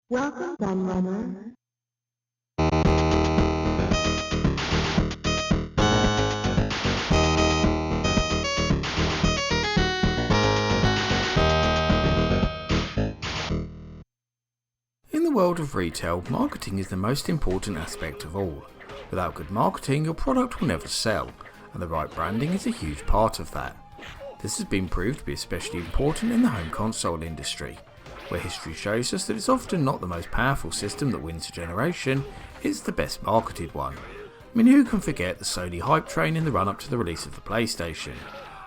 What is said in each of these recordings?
Welcome, Gunrunner. In the world of retail, marketing is the most important aspect of all. Without good marketing, your product will never sell, and the right branding is a huge part of that. This has been proved to be especially important in the home console industry, where history shows us that it's often not the most powerful system that wins a generation, it's the best marketed one. I mean, who can forget the Sony hype train in the run-up to the release of the PlayStation?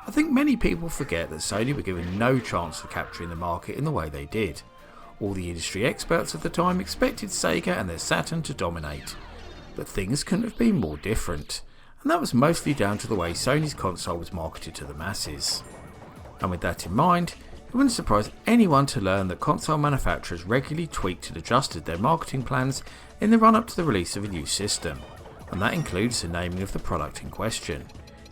I think many people forget that Sony were given no chance of capturing the market in the way they did. All the industry experts of the time expected Sega and their Saturn to dominate. But things couldn't have been more different, and that was mostly down to the way Sony's console was marketed to the masses. And with that in mind, it wouldn't surprise anyone to learn that console manufacturers regularly tweaked and adjusted their marketing plans in the run-up to the release of a new system, and that includes the naming of the product in question.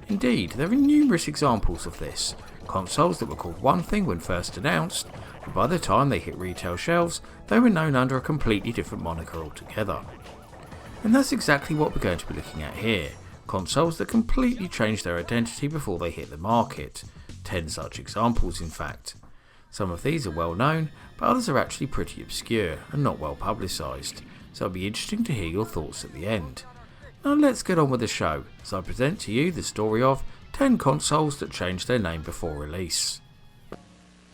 Indeed, there are numerous examples of this. Consoles that were called one thing when first announced, but by the time they hit retail shelves, they were known under a completely different moniker altogether. And that's exactly what we're going to be looking at here. Consoles that completely changed their identity before they hit the market. 10 such examples in fact. Some of these are well known, but others are actually pretty obscure and not well publicised, so it'll be interesting to hear your thoughts at the end. Now let's get on with the show, as I present to you the story of 10 consoles that changed their name before release.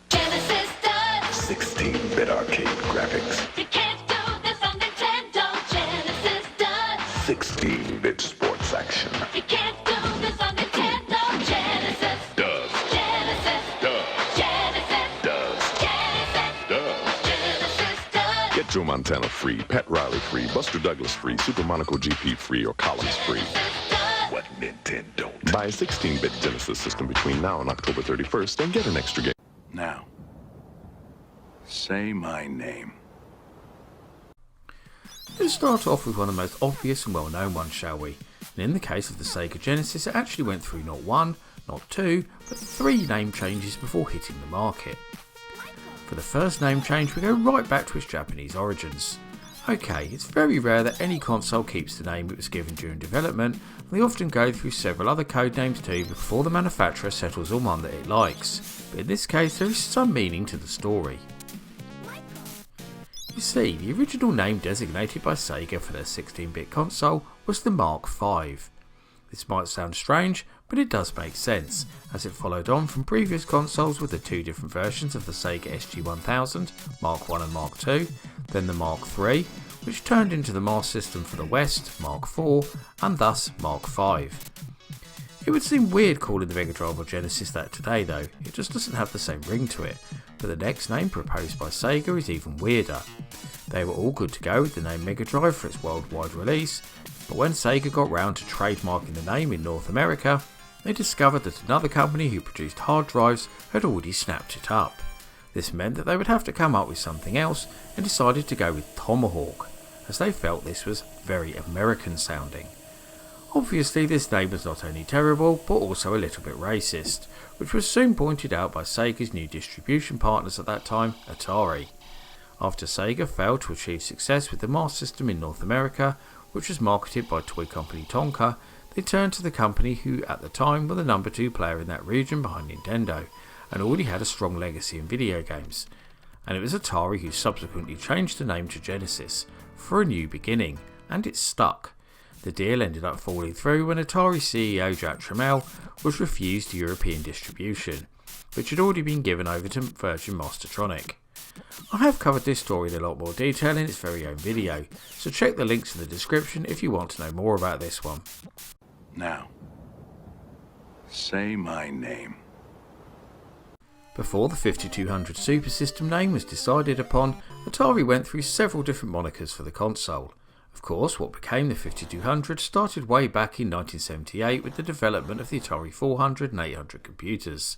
Genesis does. 16-bit arcade graphics. You can't do this on Nintendo. Genesis does. 16-bit sports action. You can't do this on Nintendo. Genesis Does. Genesis Does. Genesis Does. Genesis Does. Genesis does. Get Joe Montana free, Pat Riley free, Buster Douglas free, Super Monaco GP free, or Columns free. Genesis does. What Nintendo don't. Buy a 16-bit Genesis system between now and October 31st and get an extra game. Now, say my name. Let's start off with one of the most obvious and well-known ones, shall we? And in the case of the Sega Genesis, it actually went through not one, not two, but 3 name changes before hitting the market. For the first name change, we go right back to its Japanese origins. Okay, it's very rare that any console keeps the name it was given during development, and they often go through several other code names too before the manufacturer settles on one that it likes, but in this case there is some meaning to the story. You see, the original name designated by Sega for their 16-bit console was the Mark V. This might sound strange, but it does make sense, as it followed on from previous consoles with the 2 different versions of the Sega SG-1000, Mark I and Mark II, then the Mark III, which turned into the Master System for the West, Mark IV, and thus Mark V. It would seem weird calling the Mega Drive or Genesis that today though, it just doesn't have the same ring to it, but the next name proposed by Sega is even weirder. They were all good to go with the name Mega Drive for its worldwide release, but when Sega got round to trademarking the name in North America, they discovered that another company who produced hard drives had already snapped it up. This meant that they would have to come up with something else and decided to go with Tomahawk, as they felt this was very American sounding. Obviously this name was not only terrible but also a little bit racist, which was soon pointed out by Sega's new distribution partners at that time, Atari. After Sega failed to achieve success with the Master System in North America, which was marketed by toy company Tonka, they turned to the company who at the time were the number 2 player in that region behind Nintendo, and already had a strong legacy in video games. And it was Atari who subsequently changed the name to Genesis, for a new beginning, and it stuck. The deal ended up falling through when Atari CEO Jack Tramiel was refused European distribution, which had already been given over to Virgin Mastertronic. I have covered this story in a lot more detail in its very own video, so check the links in the description if you want to know more about this one. Now, say my name. Before the 5200 Super System name was decided upon, Atari went through several different monikers for the console. Of course, what became the 5200 started way back in 1978 with the development of the Atari 400 and 800 computers.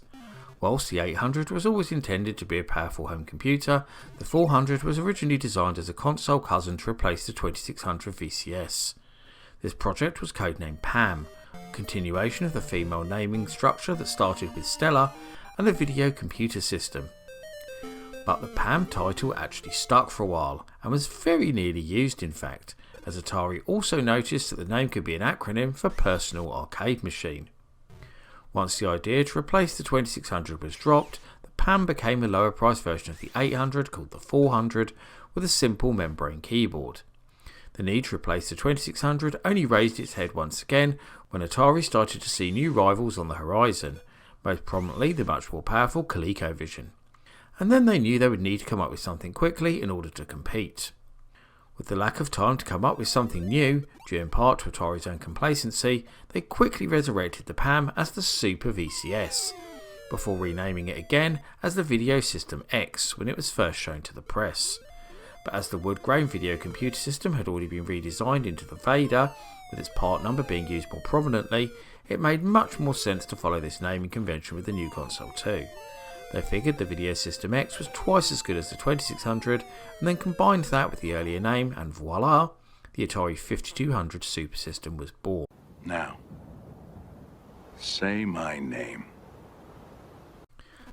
Whilst the 800 was always intended to be a powerful home computer, the 400 was originally designed as a console cousin to replace the 2600 VCS. This project was codenamed PAM, a continuation of the female naming structure that started with Stella and the video computer system. But the PAM title actually stuck for a while and was very nearly used in fact, as Atari also noticed that the name could be an acronym for Personal Arcade Machine. Once the idea to replace the 2600 was dropped, the PAM became a lower price version of the 800 called the 400 with a simple membrane keyboard. The need to replace the 2600 only raised its head once again when Atari started to see new rivals on the horizon, most prominently the much more powerful ColecoVision. And then they knew they would need to come up with something quickly in order to compete. With the lack of time to come up with something new, due in part to Atari's own complacency, they quickly resurrected the PAM as the Super VCS, before renaming it again as the Video System X when it was first shown to the press. But as the wood-grain video computer system had already been redesigned into the Vader, with its part number being used more prominently, it made much more sense to follow this naming convention with the new console too. They figured the Video System X was twice as good as the 2600 and then combined that with the earlier name and voila, the Atari 5200 Super System was born. Now, say my name.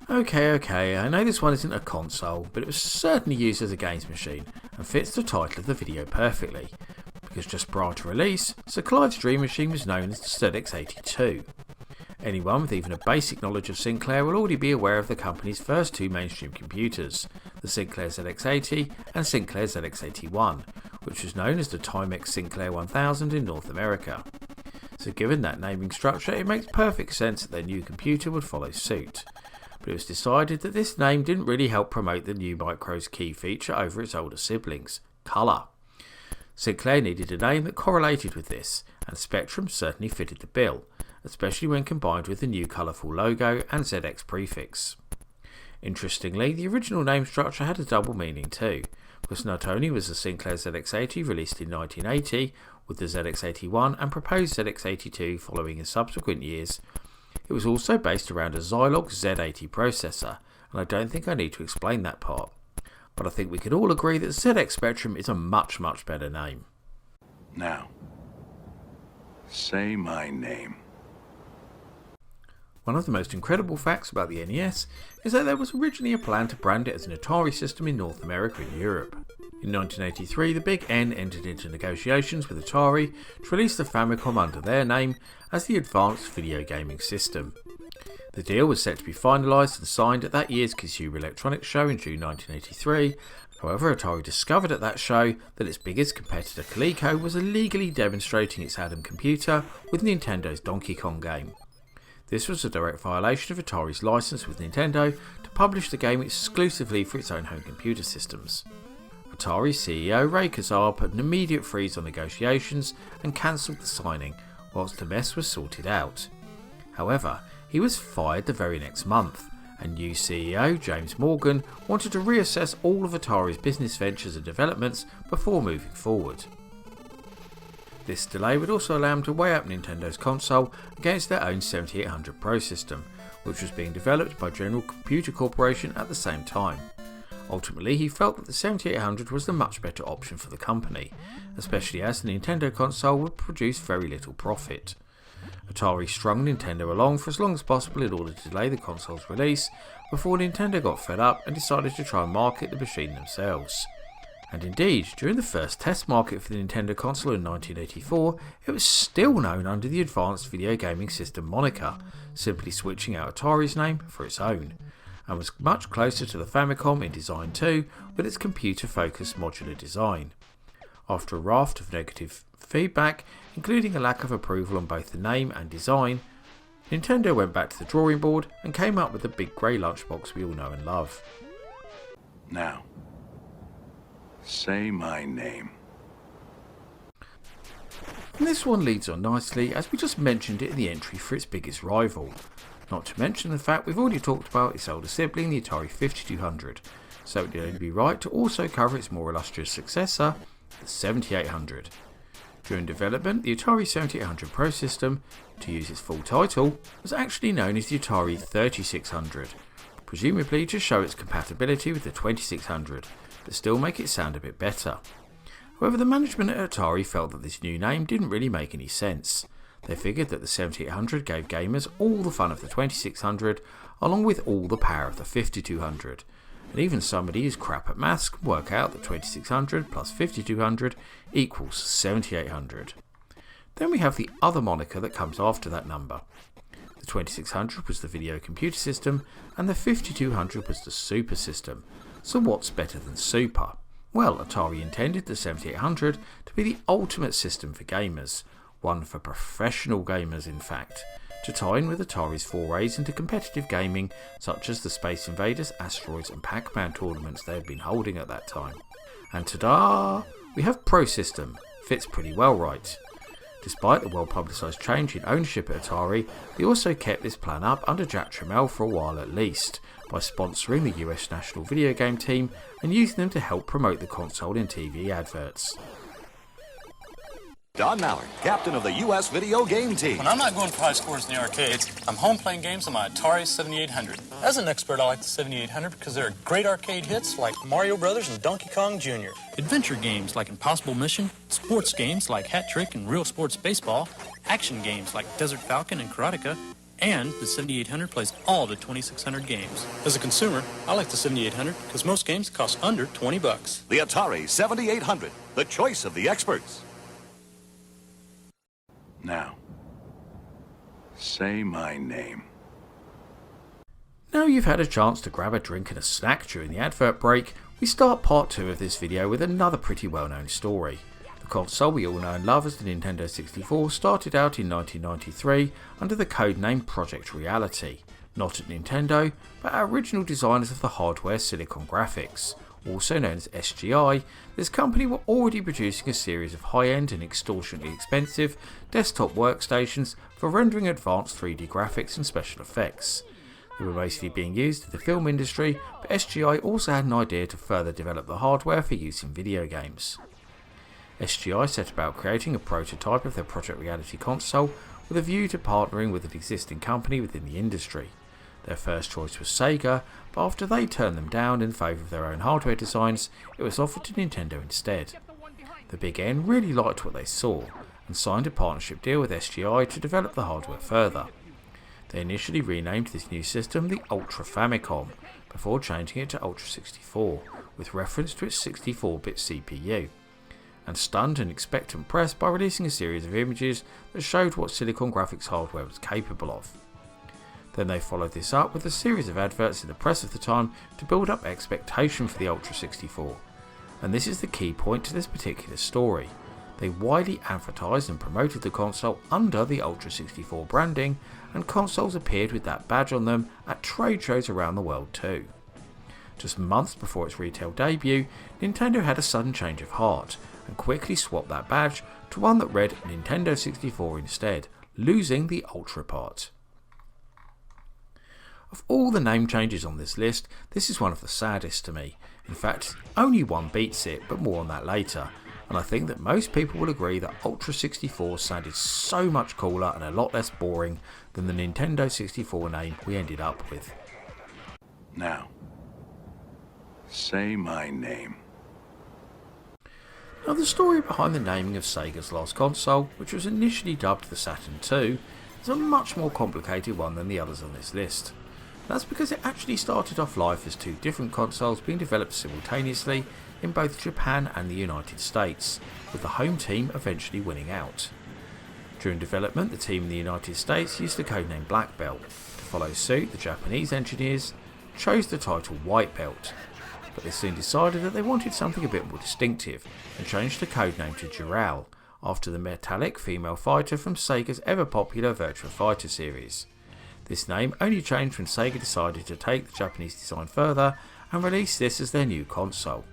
Okay, I know this one isn't a console, but it was certainly used as a games machine and fits the title of the video perfectly, because just prior to release, Sir Clive's dream machine was known as the ZX82. Anyone with even a basic knowledge of Sinclair will already be aware of the company's first two mainstream computers, the Sinclair ZX80 and Sinclair ZX81, which was known as the Timex Sinclair 1000 in North America. So given that naming structure, it makes perfect sense that their new computer would follow suit. But it was decided that this name didn't really help promote the new Micro's key feature over its older siblings, colour. Sinclair needed a name that correlated with this, and Spectrum certainly fitted the bill, especially when combined with the new colourful logo and ZX prefix. Interestingly, the original name structure had a double meaning too, because not only was the Sinclair ZX80 released in 1980, with the ZX81 and proposed ZX82 following in subsequent years, it was also based around a Zilog Z80 processor, and I don't think I need to explain that part. But I think we could all agree that ZX Spectrum is a much better name. Now, say my name. One of the most incredible facts about the NES is that there was originally a plan to brand it as an Atari system in North America and Europe. In 1983, the Big N entered into negotiations with Atari to release the Famicom under their name as the Advanced Video Gaming System. The deal was set to be finalised and signed at that year's Consumer Electronics Show in June 1983. However, Atari discovered at that show that its biggest competitor Coleco was illegally demonstrating its Adam computer with Nintendo's Donkey Kong game. This was a direct violation of Atari's license with Nintendo to publish the game exclusively for its own home computer systems. Atari CEO Ray Kazzar put an immediate freeze on negotiations and cancelled the signing whilst the mess was sorted out. However, he was fired the very next month, and new CEO James Morgan wanted to reassess all of Atari's business ventures and developments before moving forward. This delay would also allow him to weigh up Nintendo's console against their own 7800 Pro system, which was being developed by General Computer Corporation at the same time. Ultimately, he felt that the 7800 was the much better option for the company, especially as the Nintendo console would produce very little profit. Atari strung Nintendo along for as long as possible in order to delay the console's release, before Nintendo got fed up and decided to try and market the machine themselves. And indeed, during the first test market for the Nintendo console in 1984, it was still known under the Advanced Video Gaming System moniker, simply switching out Atari's name for its own, and was much closer to the Famicom in design too, with its computer-focused modular design. After a raft of negative feedback, including a lack of approval on both the name and design, Nintendo went back to the drawing board and came up with the big grey lunchbox we all know and love. Now, say my name. And this one leads on nicely, as we just mentioned it in the entry for its biggest rival. Not to mention the fact we've already talked about its older sibling, the Atari 5200, so it would only be right to also cover its more illustrious successor, the 7800. During development, the Atari 7800 Pro system, to use its full title, was actually known as the Atari 3600, presumably to show its compatibility with the 2600, but still make it sound a bit better. However, the management at Atari felt that this new name didn't really make any sense. They figured that the 7800 gave gamers all the fun of the 2600, along with all the power of the 5200, and even somebody who's crap at maths can work out that 2600 plus 5200 equals 7800. Then we have the other moniker that comes after that number. The 2600 was the video computer system, and the 5200 was the super system. So what's better than super? Well, Atari intended the 7800 to be the ultimate system for gamers, one for professional gamers in fact, to tie in with Atari's forays into competitive gaming such as the Space Invaders, Asteroids and Pac-Man tournaments they had been holding at that time. And ta-da! We have Pro System. Fits pretty well, right? Despite the well publicised change in ownership at Atari, they also kept this plan up under Jack Tramiel for a while at least, by sponsoring the US national video game team and using them to help promote the console in TV adverts. Don Mallard, captain of the U.S. video game team. When I'm not going for high scores in the arcades, I'm home playing games on my Atari 7800. As an expert, I like the 7800 because there are great arcade hits like Mario Brothers and Donkey Kong Jr., adventure games like Impossible Mission, sports games like Hat Trick and Real Sports Baseball, action games like Desert Falcon and Karateka, and the 7800 plays all the 2600 games. As a consumer, I like the 7800 because most games cost under $20. The Atari 7800, the choice of the experts. Now, say my name. Now you've had a chance to grab a drink and a snack during the advert break, we start part 2 of this video with another pretty well known story. The console we all know and love as the Nintendo 64 started out in 1993 under the codename Project Reality, not at Nintendo, but our original designers of the hardware Silicon Graphics. Also known as SGI, this company were already producing a series of high-end and extortionately expensive desktop workstations for rendering advanced 3D graphics and special effects. They were mostly being used in the film industry, but SGI also had an idea to further develop the hardware for use in video games. SGI set about creating a prototype of their Project Reality console with a view to partnering with an existing company within the industry. Their first choice was Sega, but after they turned them down in favour of their own hardware designs, it was offered to Nintendo instead. The Big N really liked what they saw, and signed a partnership deal with SGI to develop the hardware further. They initially renamed this new system the Ultra Famicom, before changing it to Ultra 64, with reference to its 64-bit CPU, and stunned an expectant press by releasing a series of images that showed what Silicon Graphics hardware was capable of. Then they followed this up with a series of adverts in the press of the time to build up expectation for the Ultra 64. And this is the key point to this particular story. They widely advertised and promoted the console under the Ultra 64 branding, and consoles appeared with that badge on them at trade shows around the world too. Just months before its retail debut, Nintendo had a sudden change of heart and quickly swapped that badge to one that read Nintendo 64 instead, losing the Ultra part. Of all the name changes on this list, this is one of the saddest to me. In fact, only one beats it, but more on that later. And I think that most people will agree that Ultra 64 sounded so much cooler and a lot less boring than the Nintendo 64 name we ended up with. Now, say my name. Now the story behind the naming of Sega's last console, which was initially dubbed the Saturn II, is a much more complicated one than the others on this list. That's because it actually started off life as 2 different consoles being developed simultaneously in both Japan and the United States, with the home team eventually winning out. During development, the team in the United States used the codename Black Belt. To follow suit, the Japanese engineers chose the title White Belt, but they soon decided that they wanted something a bit more distinctive and changed the codename to Dural, after the metallic female fighter from Sega's ever popular Virtua Fighter series. This name only changed when Sega decided to take the Japanese design further and release this as their new console.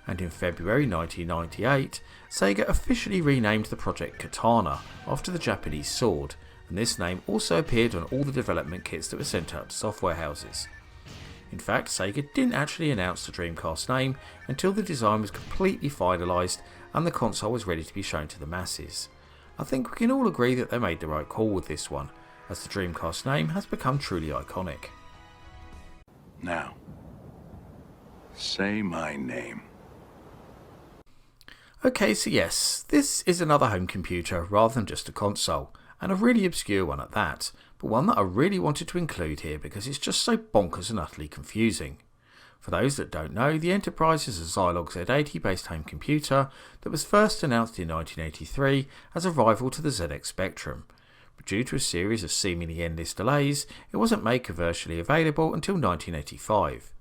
And in February 1998, Sega officially renamed the project Katana after the Japanese sword, and this name also appeared on all the development kits that were sent out to software houses. In fact, Sega didn't actually announce the Dreamcast name until the design was completely finalised and the console was ready to be shown to the masses. I think we can all agree that they made the right call with this one, as the Dreamcast name has become truly iconic. Now, say my name. Okay, so yes, this is another home computer rather than just a console, and a really obscure one at that, but one that I really wanted to include here because it's just so bonkers and utterly confusing. For those that don't know, the Enterprise is a Zilog Z80 based home computer that was first announced in 1983 as a rival to the ZX Spectrum. But due to a series of seemingly endless delays, it wasn't made commercially available until 1985.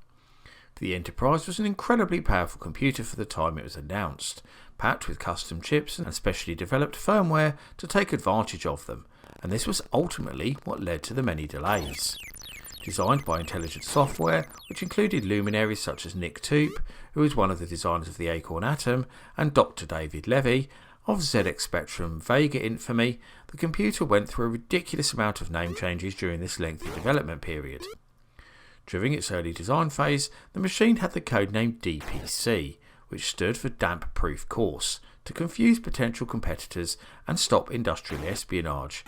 The Enterprise was an incredibly powerful computer for the time it was announced, packed with custom chips and specially developed firmware to take advantage of them, and this was ultimately what led to the many delays. Designed by Intelligent Software, which included luminaries such as Nick Toop, who was one of the designers of the Acorn Atom, and Dr. David Levy, of ZX Spectrum Vega infamy, the computer went through a ridiculous amount of name changes during this lengthy development period. During its early design phase, the machine had the codename DPC, which stood for Damp Proof Course, to confuse potential competitors and stop industrial espionage.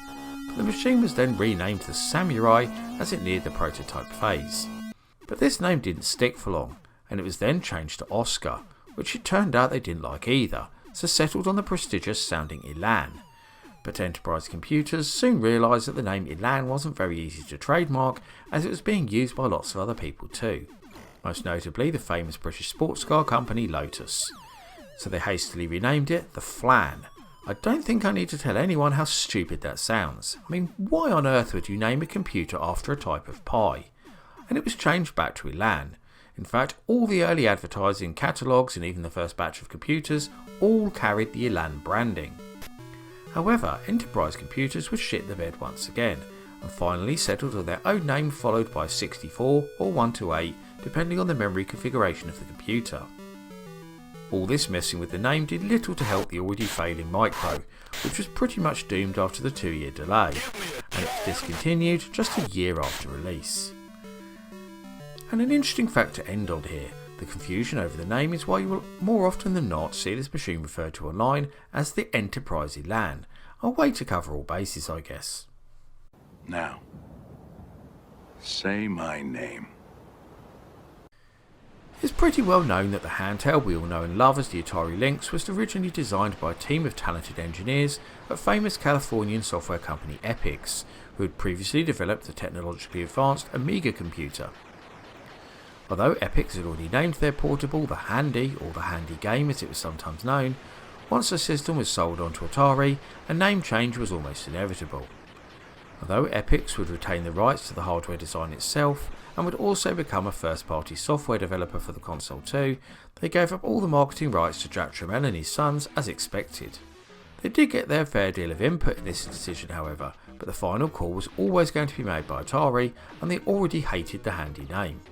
The machine was then renamed the Samurai as it neared the prototype phase. But this name didn't stick for long, and it was then changed to Oscar, which it turned out they didn't like either, so settled on the prestigious sounding Elan. But Enterprise computers soon realised that the name Elan wasn't very easy to trademark, as it was being used by lots of other people too, most notably the famous British sports car company Lotus. So they hastily renamed it the Flan. I don't think I need to tell anyone how stupid that sounds. I mean, why on earth would you name a computer after a type of pie? And it was changed back to Elan. In fact, all the early advertising catalogues and even the first batch of computers all carried the Elan branding. However, Enterprise computers would shit the bed once again, and finally settled on their own name followed by 64 or 128, depending on the memory configuration of the computer. All this messing with the name did little to help the already failing Micro, which was pretty much doomed after the 2-year delay, and it was discontinued just a year after release. And an interesting fact to end on here, the confusion over the name is why you will more often than not see this machine referred to online as the Enterprise Elan, a way to cover all bases, I guess. Now, say my name. It's pretty well known that the handheld we all know and love as the Atari Lynx was originally designed by a team of talented engineers at famous Californian software company Epix, who had previously developed the technologically advanced Amiga computer. Although Epix had already named their portable the Handy, or the Handy Game as it was sometimes known, once the system was sold on to Atari, a name change was almost inevitable. Although Epix would retain the rights to the hardware design itself, and would also become a first-party software developer for the console too, they gave up all the marketing rights to Jack Tramiel and his sons as expected. They did get their fair deal of input in this decision however, but the final call was always going to be made by Atari, and they already hated the Handy name.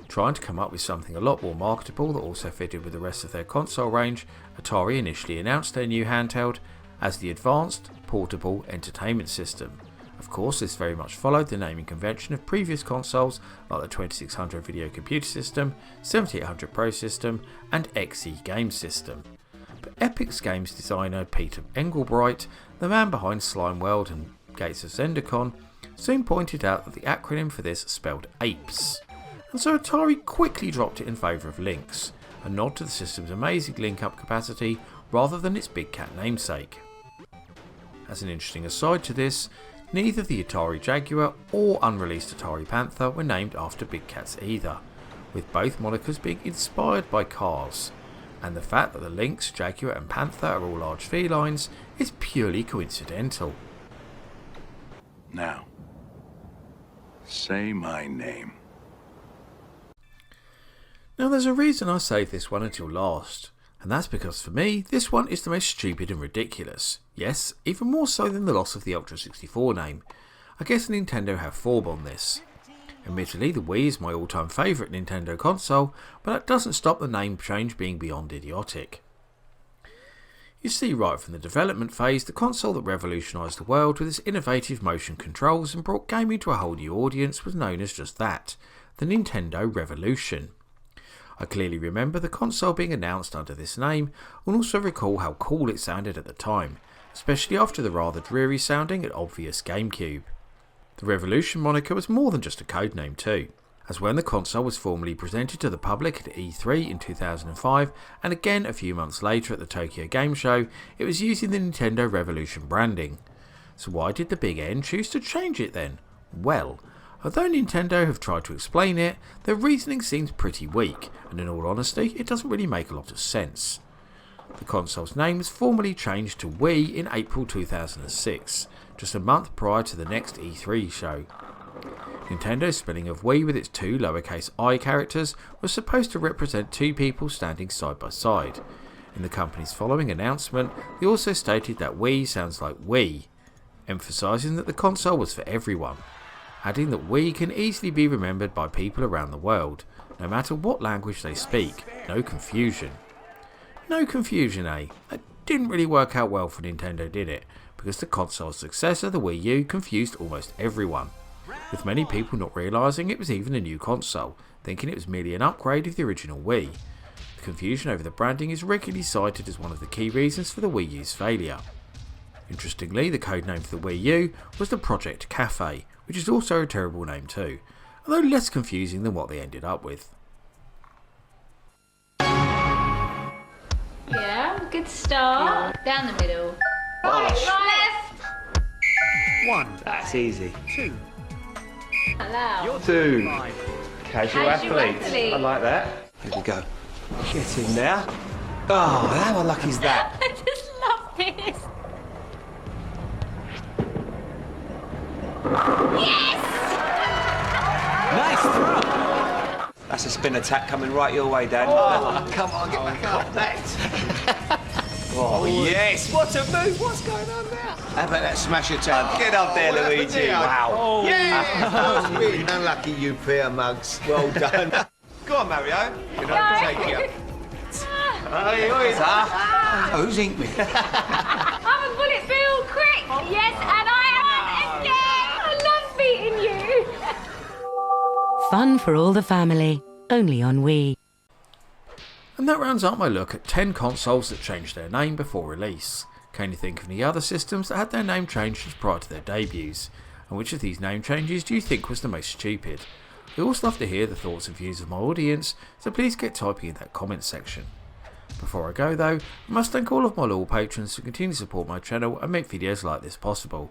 Trying to come up with something a lot more marketable that also fitted with the rest of their console range, Atari initially announced their new handheld as the Advanced Portable Entertainment System. Of course, this very much followed the naming convention of previous consoles like the 2600 Video Computer System, 7800 Pro System and XE Game System. But Epix Games designer Peter Engelbreit, the man behind Slime World and Gates of Zendikon, soon pointed out that the acronym for this spelled apes. And so Atari quickly dropped it in favour of Lynx, a nod to the system's amazing link-up capacity rather than its big cat namesake. As an interesting aside to this, neither the Atari Jaguar or unreleased Atari Panther were named after big cats either, with both monikers being inspired by cars, and the fact that the Lynx, Jaguar and Panther are all large felines is purely coincidental. Now, say my name. Now there's a reason I saved this one until last, and that's because for me, this one is the most stupid and ridiculous. Yes, even more so than the loss of the Ultra 64 name. I guess Nintendo have form on this. Admittedly, the Wii is my all-time favourite Nintendo console, but that doesn't stop the name change being beyond idiotic. You see, right from the development phase, the console that revolutionised the world with its innovative motion controls and brought gaming to a whole new audience was known as just that, the Nintendo Revolution. I clearly remember the console being announced under this name, and also recall how cool it sounded at the time, especially after the rather dreary sounding and obvious GameCube. The Revolution moniker was more than just a codename too, as when the console was formally presented to the public at E3 in 2005 and again a few months later at the Tokyo Game Show, it was using the Nintendo Revolution branding. So why did the Big N choose to change it then? Well, Although Nintendo have tried to explain it, their reasoning seems pretty weak, and in all honesty it doesn't really make a lot of sense. The console's name was formally changed to Wii in April 2006, just a month prior to the next E3 show. Nintendo's spelling of Wii with its two lowercase I characters was supposed to represent two people standing side by side. In the company's following announcement, they also stated that Wii sounds like we, emphasising that the console was for everyone, adding that Wii can easily be remembered by people around the world, no matter what language they speak. No confusion. No confusion, eh? That didn't really work out well for Nintendo, did it? Because the console's successor, the Wii U, confused almost everyone, with many people not realising it was even a new console, thinking it was merely an upgrade of the original Wii. The confusion over the branding is regularly cited as one of the key reasons for the Wii U's failure. Interestingly, the codename for the Wii U was the Project Cafe, which is also a terrible name too, although less confusing than what they ended up with. Yeah, good start. Down the middle. Right, left. 1. That's easy. 2. Allow. 2. Casual Casual athlete. athlete. I like that. Here we go. Get in there. Oh, how unlucky is that? I just love this. Nice throw. That's a spin attack coming right your way, Dad. Oh, come on, get back up, mate. Oh, yes. What a move. What's going on now? How about that smash attack? Get up there, Oh, Luigi. there. Wow. Yeah! That was really unlucky, you pair of mugs. Well done. Go on, Mario. Can I take you? Who's inked me? I'm a bullet bill, quick. Yes, and I am again. I love beating you. Fun for all the family, only on Wii. And that rounds up my look at 10 consoles that changed their name before release. Can you think of any other systems that had their name changed just prior to their debuts? And which of these name changes do you think was the most stupid? I also love to hear the thoughts and views of my audience, so please get typing in that comment section. Before I go though, I must thank all of my loyal patrons who continue to support my channel and make videos like this possible.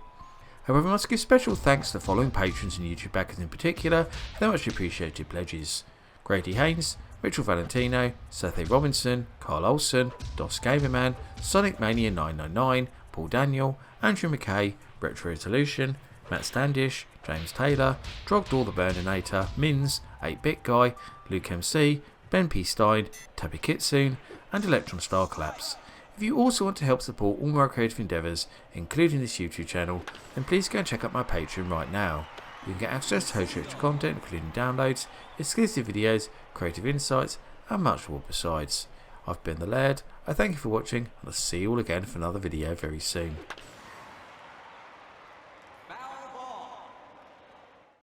However, I must give special thanks to the following patrons and YouTube backers in particular for their much appreciated pledges: Grady Haynes, Mitchell Valentino, Seth A. Robinson, Carl Olsen, Dos Gamerman, Sonic Mania 999, Paul Daniel, Andrew McKay, Retro Resolution, Matt Standish, James Taylor, Drogdor the Burninator, Mins, 8-Bit Guy, Luke MC, Ben P. Stein, Tabby Kitsune, and Electron Star Collapse. If you also want to help support all my creative endeavours, including this YouTube channel, then please go and check out my Patreon right now. You can get access to host extra content, including downloads, exclusive videos, creative insights, and much more besides. I've been the Laird, I thank you for watching, and I'll see you all again for another video very soon.